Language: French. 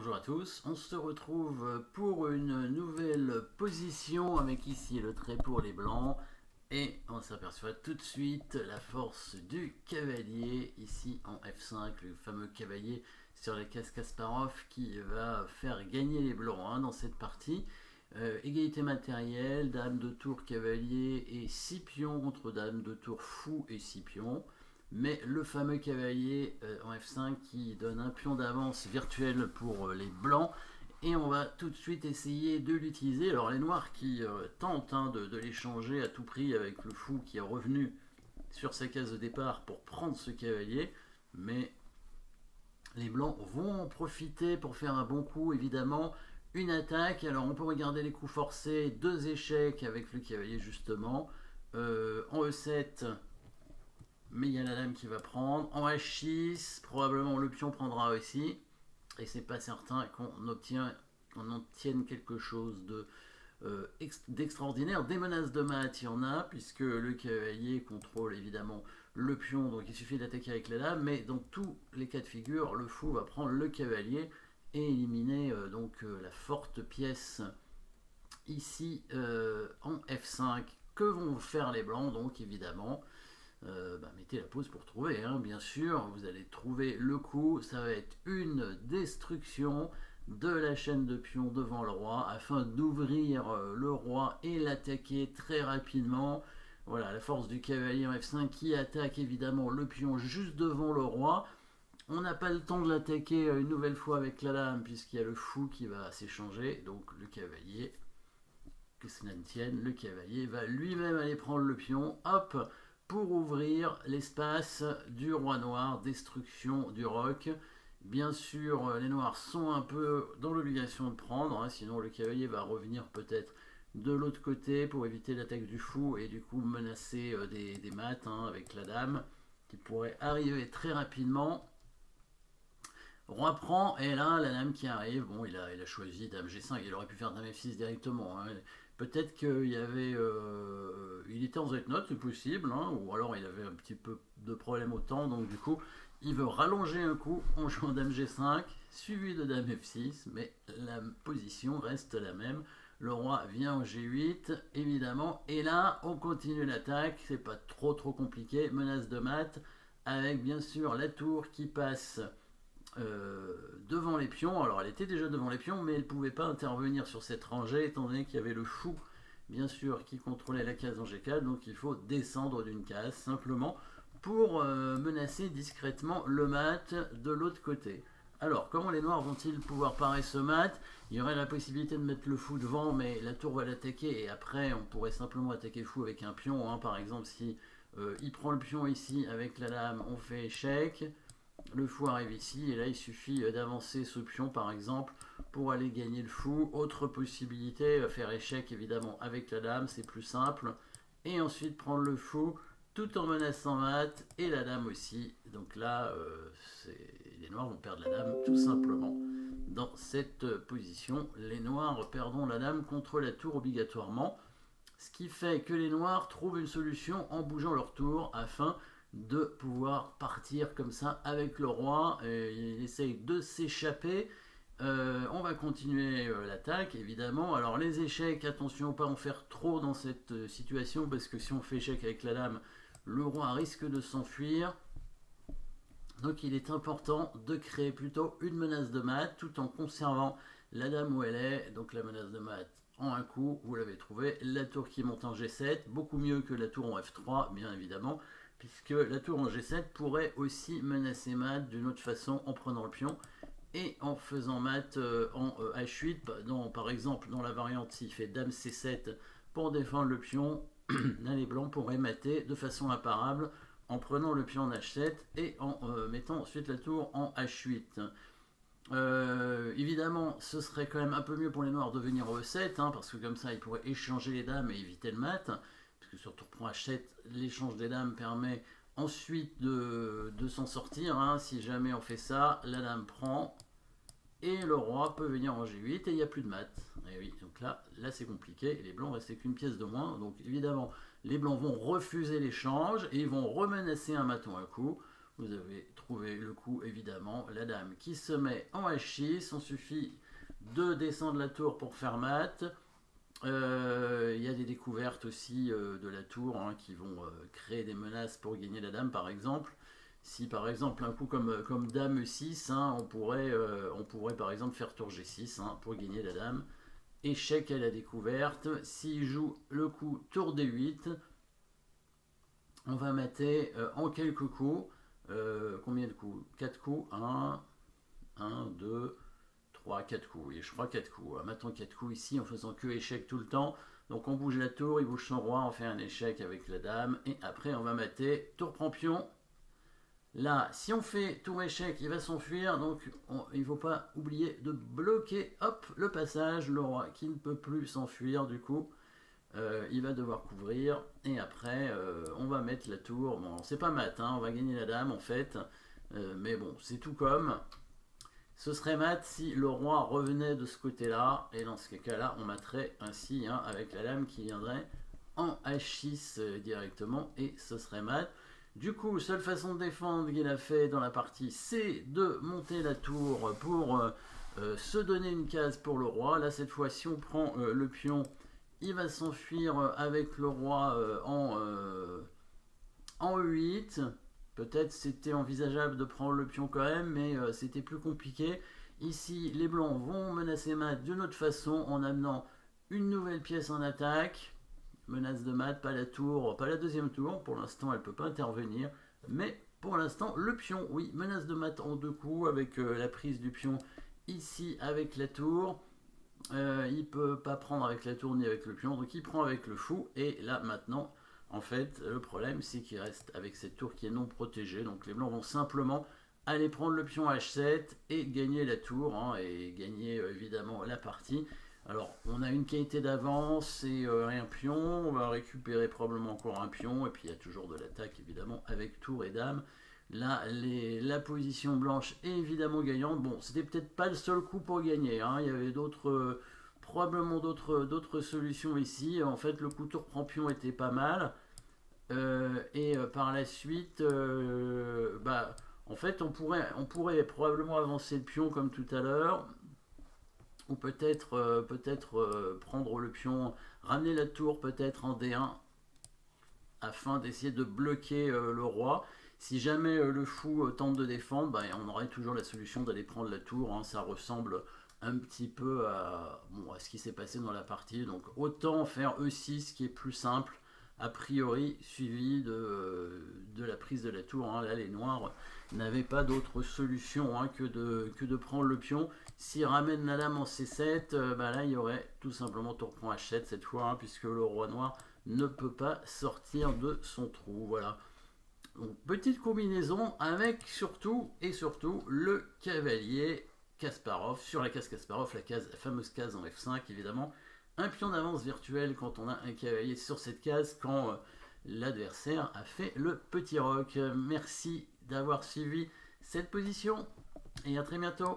Bonjour à tous, on se retrouve pour une nouvelle position avec ici le trait pour les blancs et on s'aperçoit tout de suite la force du cavalier ici en F5, le fameux cavalier sur la case Kasparov qui va faire gagner les blancs dans cette partie. Égalité matérielle, dame de tour cavalier et 6 pions contre dame de tour fou et 6 pions. Mais le fameux cavalier en F5 qui donne un pion d'avance virtuel pour les blancs. Et on va tout de suite essayer de l'utiliser. Alors les noirs qui tentent de l'échanger à tout prix avec le fou qui est revenu sur sa case de départ pour prendre ce cavalier. Mais les blancs vont en profiter pour faire un bon coup, évidemment. Une attaque, alors on peut regarder les coups forcés, 2 échecs avec le cavalier justement. En E7... mais il y a la dame qui va prendre. En H6, probablement le pion prendra aussi. Et c'est pas certain qu'on obtienne quelque chose d'extraordinaire. Des menaces de mat, il y en a, puisque le cavalier contrôle évidemment le pion, donc il suffit d'attaquer avec la dame. Mais dans tous les cas de figure, le fou va prendre le cavalier et éliminer la forte pièce ici en F5. Que vont faire les blancs, donc évidemment mettez la pause pour trouver, bien sûr, vous allez trouver le coup, ça va être une destruction de la chaîne de pions devant le roi, afin d'ouvrir le roi et l'attaquer très rapidement. Voilà, la force du cavalier en F5 qui attaque évidemment le pion juste devant le roi. On n'a pas le temps de l'attaquer une nouvelle fois avec la dame, puisqu'il y a le fou qui va s'échanger, donc le cavalier, que cela ne tienne, le cavalier va lui-même aller prendre le pion, hop, pour ouvrir l'espace du roi noir, destruction du roc. Bien sûr, les noirs sont un peu dans l'obligation de prendre, sinon le cavalier va revenir peut-être de l'autre côté pour éviter l'attaque du fou et du coup menacer des mates avec la dame qui pourrait arriver très rapidement. Roi prend, et là, la dame qui arrive, bon, il a choisi dame G5, il aurait pu faire dame F6 directement. Peut-être qu'il y avait... il était en Z-note, c'est possible, ou alors il avait un petit peu de problème au temps, donc du coup, il veut rallonger un coup en jouant dame G5, suivi de dame F6, mais la position reste la même. Le roi vient en G8, évidemment, et là, on continue l'attaque, c'est pas trop compliqué, menace de mat, avec bien sûr la tour qui passe... devant les pions. Alors elle était déjà devant les pions, mais elle ne pouvait pas intervenir sur cette rangée étant donné qu'il y avait le fou bien sûr qui contrôlait la case en G4, donc il faut descendre d'une case simplement pour menacer discrètement le mat de l'autre côté. Alors comment les noirs vont-ils pouvoir parer ce mat? Il y aurait la possibilité de mettre le fou devant, mais la tour va l'attaquer et après on pourrait simplement attaquer le fou avec un pion, par exemple si il prend le pion ici avec la dame, on fait échec. Le fou arrive ici et là il suffit d'avancer ce pion par exemple pour aller gagner le fou. Autre possibilité, faire échec évidemment avec la dame, c'est plus simple. Et ensuite prendre le fou tout en menaçant mat et la dame aussi. Donc là, les noirs vont perdre la dame tout simplement. Dans cette position, les noirs perdront la dame contre la tour obligatoirement. Ce qui fait que les noirs trouvent une solution en bougeant leur tour afin de pouvoir partir comme ça avec le roi. Il essaye de s'échapper. On va continuer l'attaque évidemment. Alors les échecs, attention pas en faire trop dans cette situation parce que si on fait échec avec la dame, le roi risque de s'enfuir. Donc il est important de créer plutôt une menace de mat tout en conservant la dame où elle est. Donc la menace de mat en un coup, vous l'avez trouvé. La tour qui monte en G7, beaucoup mieux que la tour en F3 bien évidemment, puisque la tour en G7 pourrait aussi menacer mat d'une autre façon en prenant le pion et en faisant mat en H8. Par exemple, dans la variante, s'il fait dame C7 pour défendre le pion, là les blancs pourraient mater de façon imparable en prenant le pion en H7 et en mettant ensuite la tour en H8. Évidemment, ce serait quand même un peu mieux pour les noirs de venir au E7, parce que comme ça, ils pourraient échanger les dames et éviter le mat. Parce que sur tour prend H7, l'échange des dames permet ensuite de s'en sortir. Si jamais on fait ça, la dame prend et le roi peut venir en G8 et il n'y a plus de mat. Et oui, donc là c'est compliqué. Les blancs restaient qu'une pièce de moins. Donc évidemment, les blancs vont refuser l'échange et ils vont remenacer un mat ou un coup Vous avez trouvé le coup, évidemment. La dame qui se met en H6. On suffit de descendre la tour pour faire mat. Il y a des découvertes aussi de la tour hein, qui vont créer des menaces pour gagner la dame, par exemple. Si par exemple un coup comme dame E6, hein, on pourrait par exemple faire tour G6 hein, pour gagner la dame. Échec à la découverte. S'il joue le coup tour D8, on va mater en quelques coups. Combien de coups? 4 coups. 1, 2, 3, 4 coups. Et je crois 4 coups. Maintenant 4 coups ici en faisant que échec tout le temps. Donc on bouge la tour, il bouge son roi, on fait un échec avec la dame. Et après on va mater tour prend pion. Là, si on fait tour échec, il va s'enfuir, donc il ne faut pas oublier de bloquer, hop, le passage, le roi qui ne peut plus s'enfuir, du coup, il va devoir couvrir, et après, on va mettre la tour, bon, c'est pas mat, hein, on va gagner la dame, en fait, mais bon, c'est tout comme, ce serait mat si le roi revenait de ce côté-là, et dans ce cas-là, on materait ainsi, hein, avec la dame qui viendrait en H6 directement, et ce serait mat. Du coup, seule façon de défendre qu'il a fait dans la partie, c'est de monter la tour pour se donner une case pour le roi. Là, cette fois, si on prend le pion, il va s'enfuir avec le roi en E8. Peut-être c'était envisageable de prendre le pion quand même, mais c'était plus compliqué. Ici, les blancs vont menacer mat d'une autre façon en amenant une nouvelle pièce en attaque. Menace de mat, pas la tour, pas la deuxième tour, pour l'instant elle ne peut pas intervenir, mais pour l'instant le pion, oui, menace de mat en 2 coups avec la prise du pion ici avec la tour, il ne peut pas prendre avec la tour ni avec le pion, donc il prend avec le fou, et là maintenant, en fait, le problème c'est qu'il reste avec cette tour qui est non protégée, donc les blancs vont simplement aller prendre le pion H7 et gagner la tour, hein, et gagner évidemment la partie. Alors, on a une qualité d'avance et un pion, on va récupérer probablement encore un pion, et puis il y a toujours de l'attaque évidemment avec tour et dame. Là, la position blanche est évidemment gagnante. Bon, c'était peut-être pas le seul coup pour gagner, hein. Il y avait probablement d'autres solutions ici. En fait, le coup tour prend pion était pas mal. Par la suite, en fait, on pourrait probablement avancer le pion comme tout à l'heure. Ou peut-être prendre le pion, ramener la tour peut-être en D1 afin d'essayer de bloquer le roi. Si jamais le fou tente de défendre, on aurait toujours la solution d'aller prendre la tour, hein. Ça ressemble un petit peu à ce qui s'est passé dans la partie. Donc autant faire E6 qui est plus simple a priori, suivi de la prise de la tour, hein. Là les noirs n'avaient pas d'autre solution, hein, que de prendre le pion. S'ils ramènent la dame en C7, là il y aurait tout simplement tour prend H7 cette fois, hein, puisque le roi noir ne peut pas sortir de son trou. Voilà. Donc, petite combinaison avec surtout le cavalier Kasparov. Sur la case Kasparov, la fameuse case en F5 évidemment. Un pion d'avance virtuel quand on a un cavalier sur cette case, quand l'adversaire a fait le petit roc. Merci d'avoir suivi cette position et à très bientôt.